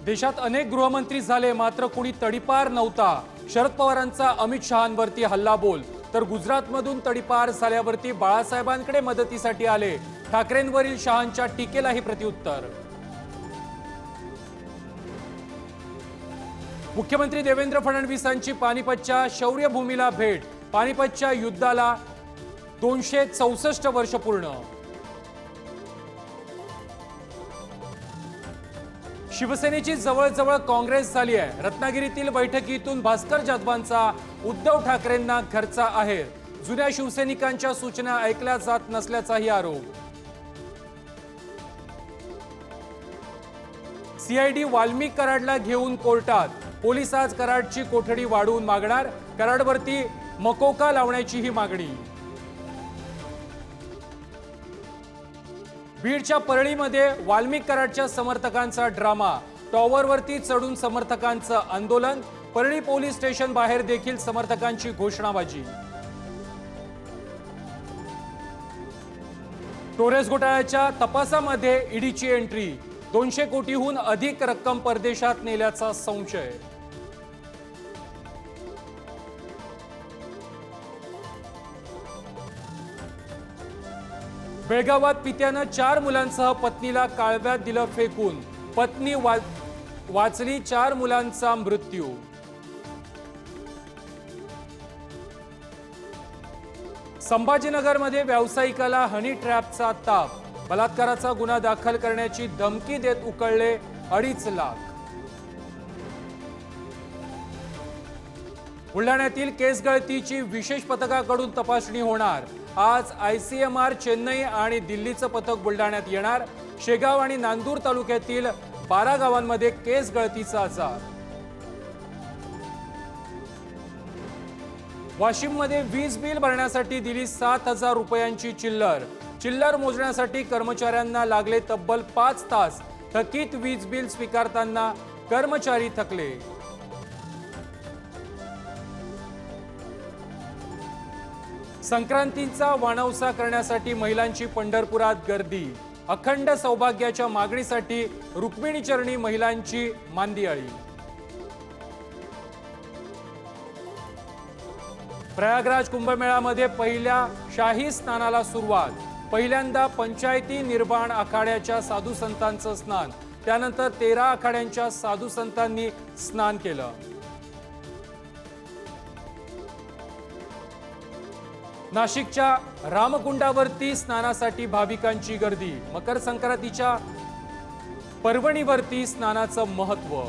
देशात अनेक गृहमंत्री झाले मात्र कुणी तडीपार नव्हता। शरद पवारांचा अमित शहांवरती हल्लाबोल, तर गुजरातमधून तडीपार झाल्यावरती बाळासाहेबांकडे मदतीसाठी आले। ठाकरेंवरील शहांच्या टीकेलाही प्रत्युत्तर। मुख्यमंत्री देवेंद्र फडणवीसांची पानिपतच्या शौर्यभूमीला भेट। पानिपतच्या युद्धाला 264 वर्ष पूर्ण। शिवसेनेची जवळजवळ काँग्रेस झाली आहे। रत्नागिरीतील बैठकीतून भास्कर जाधवांचा उद्धव ठाकरेंना घरचा आहेर। जुन्या शिवसैनिकांच्या सूचना ऐकल्या जात नसल्याचाही आरोप। सीआयडी वाल्मिक कराडला घेऊन कोर्टात। पोलीस आज कराडची कोठडी वाढवून मागणार। कराडवरती मकोका लावण्याचीही मागणी। बीडच्या परळीमध्ये वाल्मिक कराडच्या समर्थकांचा ड्रामा। टॉवरवरती चढून समर्थकांचं आंदोलन। परळी पोलीस स्टेशन बाहेर देखील समर्थकांची घोषणाबाजी। टोरेस घोटाळ्याच्या तपासामध्ये ईडीची एंट्री। 200 कोटीहून अधिक रक्कम परदेशात नेल्याचा संशय। बेळगावात पित्यानं 4 मुलांसह पत्नीला कालव्यात दिलं फेकून। पत्नी वाचली, 4 मुलांचा मृत्यू। संभाजीनगरमध्ये व्यावसायिकाला हनी ट्रॅपचा ताप। बलात्काराचा गुन्हा दाखल करण्याची धमकी देत उकळले 2.5 लाख। बुलढाण्यातील केस गळतीची विशेष पथकाकडून तपासणी होणार। आज आयसीएमआर चेन्नई आणि दिल्लीचं पथक बुलढाण्यात येणार। शेगाव आणि नांदूर तालुक्यातील 12 गावांमध्ये केस गळतीचा आजार। वाशिममध्ये वीज बिल भरण्यासाठी दिली 7,000 रुपयांची चिल्लर। चिल्लर मोजण्यासाठी कर्मचाऱ्यांना लागले तब्बल 5 तास। थकीत वीज बिल स्वीकारताना कर्मचारी थकले। संक्रांतीचा वाणवसा करण्यासाठी महिलांची पंढरपुरात गर्दी। अखंड सौभाग्याच्या मागणीसाठी रुक्मिणी चरणी महिलांची मांदियाळी। प्रयागराज कुंभमेळ्यामध्ये पहिल्या शाही स्नानाला सुरुवात। पहिल्यांदा पंचायती निर्वाण आखाड्याच्या साधू संतांचं स्नान। त्यानंतर 13 आखाड्यांच्या साधू संतांनी स्नान केलं। नाशिकच्या रामकुंडावरती स्नानासाठी भाविकांची गर्दी। मकर संक्रांतीच्या पर्वणीवरती स्नानाचं महत्त्व।